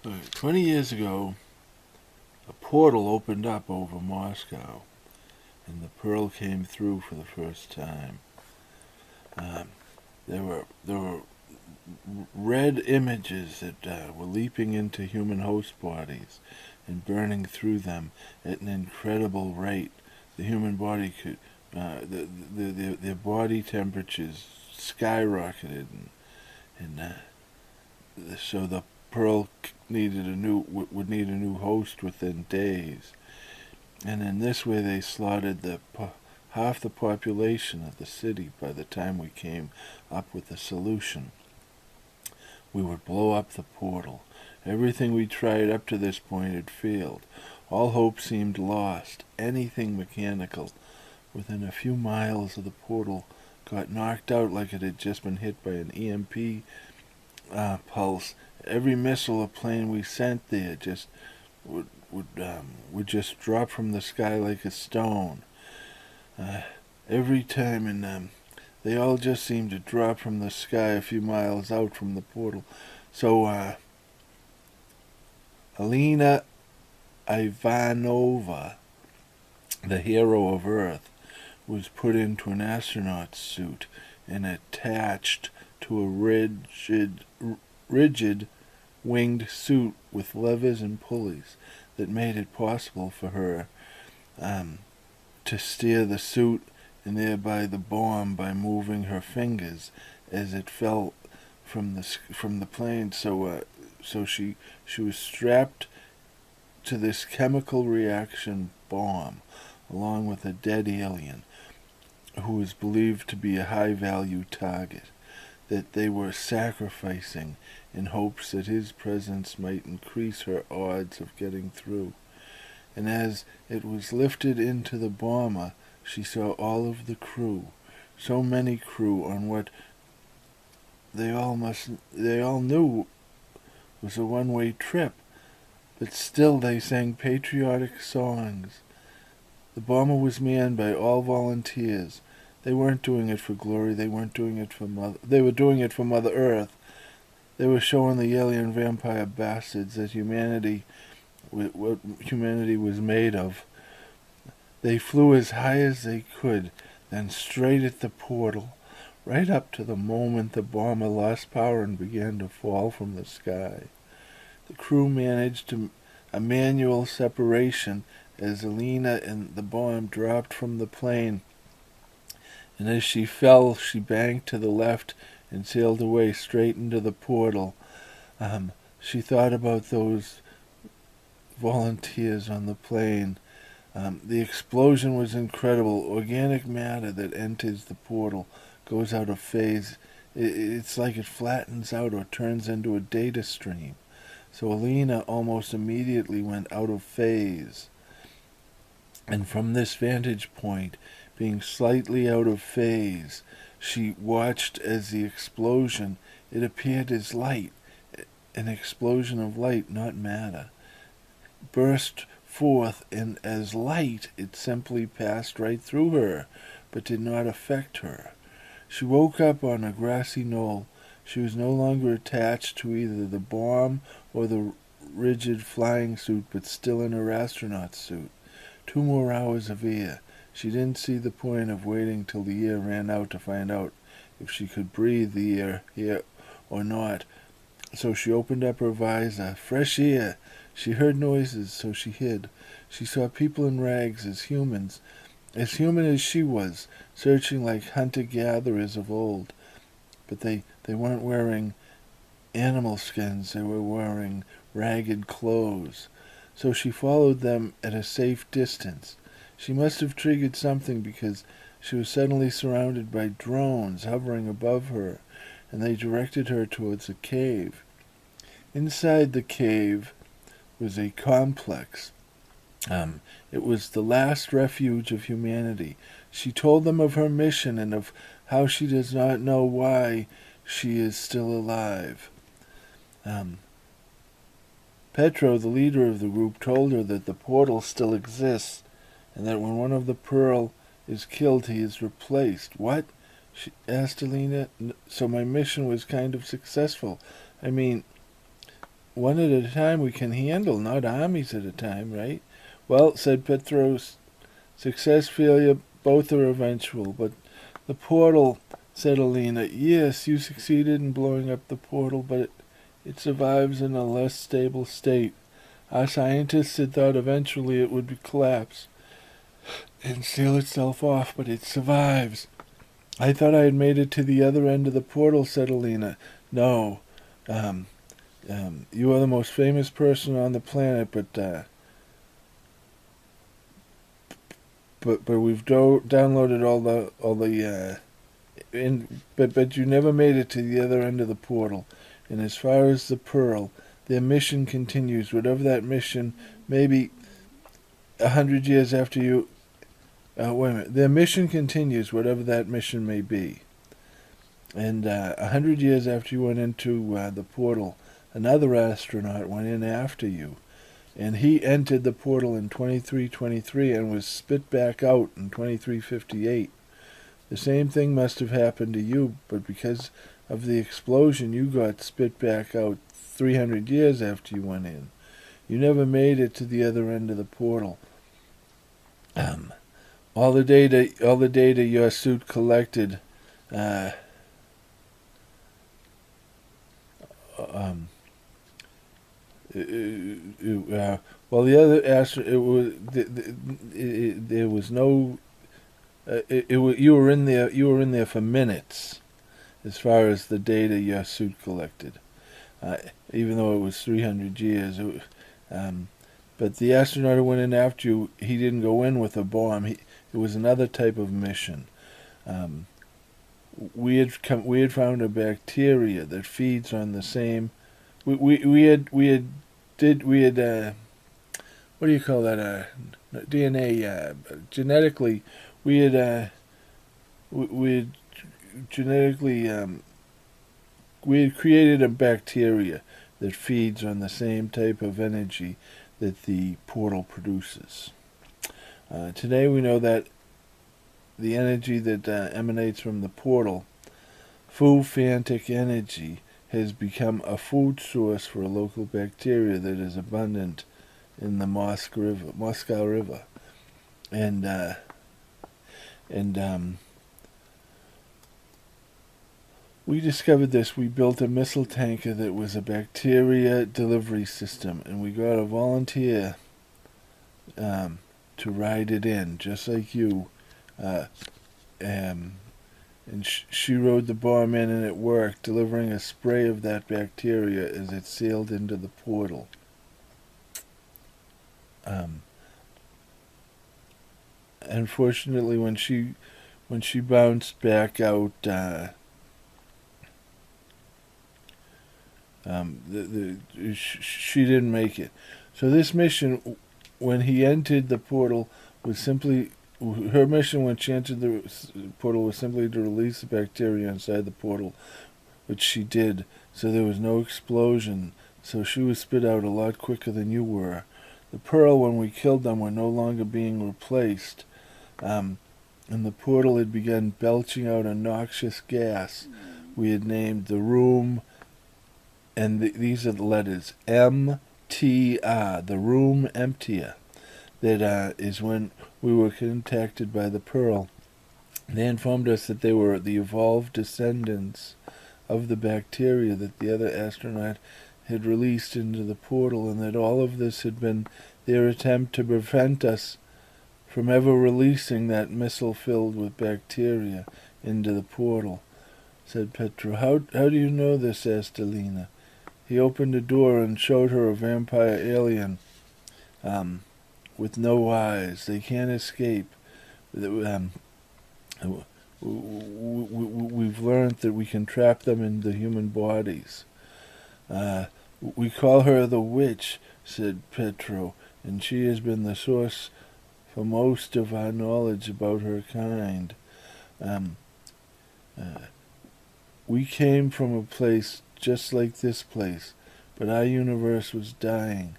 So, 20 years ago, a portal opened up over Moscow, and the Pearl came through for the first time. Um, there were red images that were leaping into human host bodies and burning through them at an incredible rate. The human body could, their body temperatures skyrocketed, and so the Pearl would need a new host within days. And in this way, they slaughtered half the population of the city by the time we came up with a solution. We would blow up the portal. Everything we tried up to this point had failed. All hope seemed lost. Anything mechanical within a few miles of the portal got knocked out like it had just been hit by an EMP pulse. Every missile or plane we sent there just would just drop from the sky like a stone. Every time, and they all just seemed to drop from the sky a few miles out from the portal. So, Alina Ivanova, the hero of Earth, was put into an astronaut suit and attached to a rigid winged suit with levers and pulleys that made it possible for her to steer the suit and thereby the bomb by moving her fingers as it fell from the plane. So she was strapped to this chemical reaction bomb along with a dead alien who was believed to be a high-value target that they were sacrificing in hopes that his presence might increase her odds of getting through. And as it was lifted into the bomber, she saw all of the crew, so many crew on what they all knew was a one-way trip, but still they sang patriotic songs. The bomber was manned by all volunteers. They weren't doing it for glory. They weren't doing it for They were doing it for Mother Earth. They were showing the alien vampire bastards that what humanity was made of. They flew as high as they could, then straight at the portal, right up to the moment the bomber lost power and began to fall from the sky. The crew managed a manual separation as Alina and the bomb dropped from the plane, and as she fell, she banked to the left and sailed away straight into the portal. She thought about those volunteers on the plane. The explosion was incredible. Organic matter that enters the portal goes out of phase. It's like it flattens out or turns into a data stream. So Alina almost immediately went out of phase. And from this vantage point, being slightly out of phase, she watched as the explosion, it appeared as light, an explosion of light, not matter, burst forth, and as light it simply passed right through her, but did not affect her. She woke up on a grassy knoll. She was no longer attached to either the bomb or the rigid flying suit, but still in her astronaut suit. 2 more hours of air. She didn't see the point of waiting till the air ran out to find out if she could breathe the air here or not. So she opened up her visor. Fresh air! She heard noises, so she hid. She saw people in rags as human as she was, searching like hunter-gatherers of old. But they weren't wearing animal skins, they were wearing ragged clothes. So she followed them at a safe distance. She must have triggered something because she was suddenly surrounded by drones hovering above her, and they directed her towards a cave. Inside the cave was a complex. It was the last refuge of humanity. She told them of her mission and of how she does not know why she is still alive. Petro, the leader of the group, told her that the portal still exists, and that when one of the Pearl is killed, he is replaced. What? She asked Alina. So my mission was kind of successful. I mean, one at a time we can handle, not armies at a time, right? Well, said Petros, success, failure, both are eventual, but the portal, said Alina. Yes, you succeeded in blowing up the portal, but it survives in a less stable state. Our scientists had thought eventually it would collapse and seal itself off, but it survives. I thought I had made it to the other end of the portal, said Alina. No, you are the most famous person on the planet, but we've downloaded but you never made it to the other end of the portal. And as far as the Pearl, their mission continues, whatever that mission, maybe 100 years after you. Wait a minute. Their mission continues, whatever that mission may be. And 100 years after you went into the portal, another astronaut went in after you. And he entered the portal in 2323 and was spit back out in 2358. The same thing must have happened to you, but because of the explosion, you got spit back out 300 years after you went in. You never made it to the other end of the portal. All the data your suit collected, well, the other there was no. You were in there. You were in there for minutes, as far as the data your suit collected. Even though it was 300 years, but the astronaut who went in after you, he didn't go in with a bomb. It was another type of mission. We had found a bacteria that feeds on the same. We had what do you call that? DNA. Genetically, we had created a bacteria that feeds on the same type of energy that the portal produces. Today we know that the energy that emanates from the portal, fulfantic energy, has become a food source for a local bacteria that is abundant in the Moscow River. And we discovered this. We built a missile tanker that was a bacteria delivery system, and we got a volunteer to ride it in, just like you. And she rode the bomb in, and it worked, delivering a spray of that bacteria as it sailed into the portal. Unfortunately, when she bounced back out, she didn't make it. So this mission, when he entered the portal, was simply. Her mission when she entered the portal was simply to release the bacteria inside the portal, which she did, so there was no explosion, so she was spit out a lot quicker than you were. The Pearl, when we killed them, were no longer being replaced, and the portal had begun belching out a noxious gas we had named the room, and these are the letters, M-T-R, the room emptier. That is when we were contacted by the Pearl. They informed us that they were the evolved descendants of the bacteria that the other astronaut had released into the portal, and that all of this had been their attempt to prevent us from ever releasing that missile filled with bacteria into the portal, said Petro. How do you know this? Asked Alina. He opened a door and showed her a vampire alien. With no eyes. They can't escape. We've learned that we can trap them in the human bodies. We call her the witch, said Petro, and she has been the source for most of our knowledge about her kind. We came from a place just like this place, but our universe was dying.